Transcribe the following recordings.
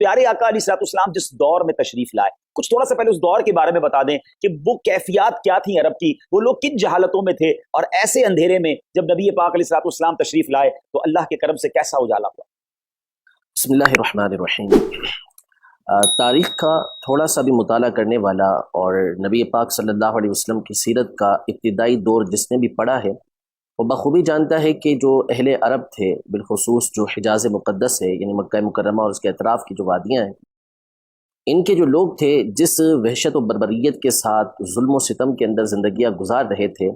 پیارے آقا علیہ الصلوۃ والسلام جس دور میں تشریف لائے، کچھ تھوڑا سا پہلے اس دور کے بارے میں بتا دیں کہ وہ کیفیات کیا تھیں عرب کی، وہ لوگ کن جہالتوں میں تھے، اور ایسے اندھیرے میں جب نبی پاک علیہ الصلوۃ والسلام تشریف لائے تو اللہ کے کرم سے کیسا اجالا ہوا۔ بسم اللہ الرحمن الرحیم۔ تاریخ کا تھوڑا سا بھی مطالعہ کرنے والا اور نبی پاک صلی اللہ علیہ وسلم کی سیرت کا ابتدائی دور جس نے بھی پڑھا ہے وہ بخوبی جانتا ہے کہ جو اہل عرب تھے، بالخصوص جو حجاز مقدس ہے یعنی مکہ مکرمہ اور اس کے اطراف کی جو وادیاں ہیں، ان کے جو لوگ تھے جس وحشت و بربریت کے ساتھ ظلم و ستم کے اندر زندگیاں گزار رہے تھے،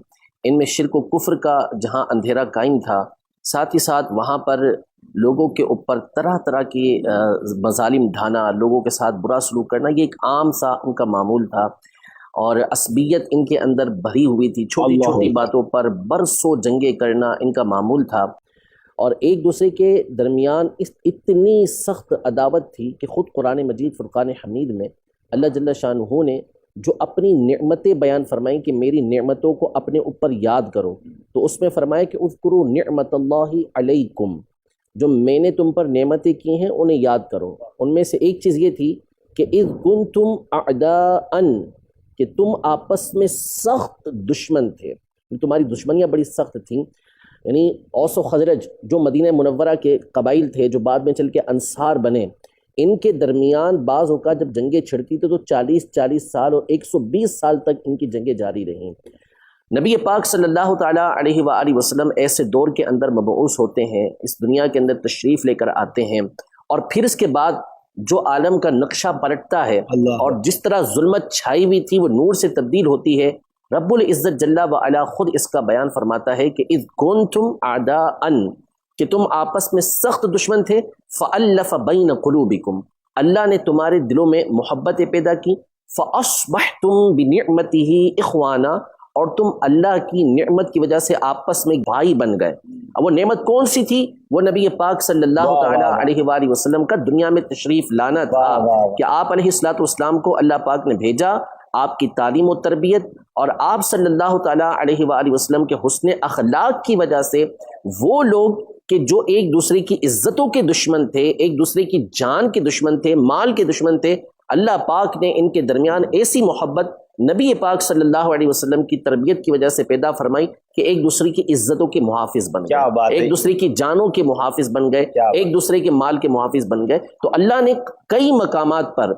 ان میں شرک و کفر کا جہاں اندھیرا قائم تھا، ساتھ ہی ساتھ وہاں پر لوگوں کے اوپر طرح طرح کی مظالم ڈھانا، لوگوں کے ساتھ برا سلوک کرنا، یہ ایک عام سا ان کا معمول تھا، اور عصبیت ان کے اندر بھری ہوئی تھی، چھوٹی چھوٹی باتوں پر برسوں جنگیں کرنا ان کا معمول تھا، اور ایک دوسرے کے درمیان اتنی سخت عداوت تھی کہ خود قرآن مجید فرقان حمید میں اللہ جل شانہ نے جو اپنی نعمتیں بیان فرمائیں کہ میری نعمتوں کو اپنے اوپر یاد کرو، تو اس میں فرمایا کہ اذکروا نعمت اللہ علیکم، جو میں نے تم پر نعمتیں کی ہیں انہیں یاد کرو۔ ان میں سے ایک چیز یہ تھی کہ اذ کنتم اعداء، کہ تم آپس میں سخت دشمن تھے، تمہاری دشمنیاں بڑی سخت تھیں، یعنی اوس و خزرج جو مدینہ منورہ کے قبائل تھے جو بعد میں چل کے انصار بنے، ان کے درمیان بعض اوقات جب جنگیں چھڑتی تھیں تو 40 سال اور 120 سال تک ان کی جنگیں جاری رہیں۔ نبی پاک صلی اللہ تعالیٰ علیہ وآلہ وسلم ایسے دور کے اندر مبعوث ہوتے ہیں، اس دنیا کے اندر تشریف لے کر آتے ہیں، اور پھر اس کے بعد جو عالم کا نقشہ پلٹتا ہے اور جس طرح ظلمت چھائی ہوئی تھی وہ نور سے تبدیل ہوتی ہے، رب العزت جل وعلا خود اس کا بیان فرماتا ہے کہ اذ کنتم اعداء، کہ تم آپس میں سخت دشمن تھے، فألف بین قلوبکم، اللہ نے تمہارے دلوں میں محبتیں پیدا کی، فاصبحتم بنعمتہ اخوانا، اور تم اللہ کی نعمت کی وجہ سے آپس میں بھائی بن گئے۔ اب وہ نعمت کون سی تھی؟ وہ نبی پاک صلی اللہ تعالیٰ علیہ وآلہ وسلم کا دنیا میں تشریف لانا تھا، کہ آپ علیہ الصلوۃ والسلام کو اللہ پاک نے بھیجا، آپ کی تعلیم و تربیت اور آپ صلی اللہ تعالیٰ علیہ وآلہ وسلم کے حسن اخلاق کی وجہ سے وہ لوگ کہ جو ایک دوسرے کی عزتوں کے دشمن تھے، ایک دوسرے کی جان کے دشمن تھے، مال کے دشمن تھے، اللہ پاک نے ان کے درمیان ایسی محبت نبی پاک صلی اللہ علیہ وسلم کی تربیت کی وجہ سے پیدا فرمائی کہ ایک دوسرے کی عزتوں کے محافظ بن گئے، ایک دوسرے کی جانوں کے محافظ بن گئے، ایک دوسرے کے مال کے محافظ بن گئے۔ تو اللہ نے کئی مقامات پر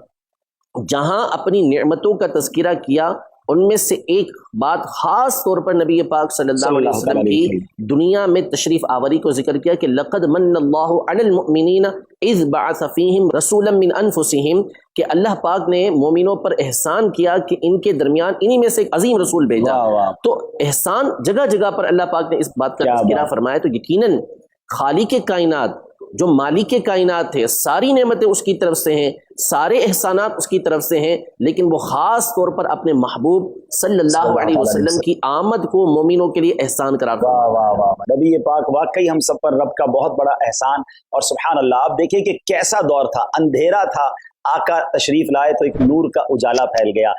جہاں اپنی نعمتوں کا تذکرہ کیا، ان میں سے ایک بات خاص طور پر نبی پاک صلی اللہ علیہ وسلم کی دنیا میں تشریف آوری کو ذکر کیا کہ لقد من اللہ علی المؤمنین اذ بعث فیہم رسولا من انفسہم، کہ اللہ پاک نے مومنوں پر احسان کیا کہ ان کے درمیان انہی میں سے ایک عظیم رسول بھیجا۔ تو احسان جگہ جگہ پر اللہ پاک نے اس بات کا تذکرہ فرمایا، تو یقیناً خالق کائنات جو مالک کائنات ہے، ساری نعمتیں اس کی طرف سے ہیں، سارے احسانات اس کی طرف سے ہیں، لیکن وہ خاص طور پر اپنے محبوب صلی اللہ علیہ وسلم کی آمد کو مومنوں کے لیے احسان قرار دیا۔ نبی پاک واقعی ہم سب پر رب کا بہت بڑا احسان، اور سبحان اللہ آپ دیکھیں کہ کیسا دور تھا، اندھیرا تھا، آقا تشریف لائے تو ایک نور کا اجالا پھیل گیا۔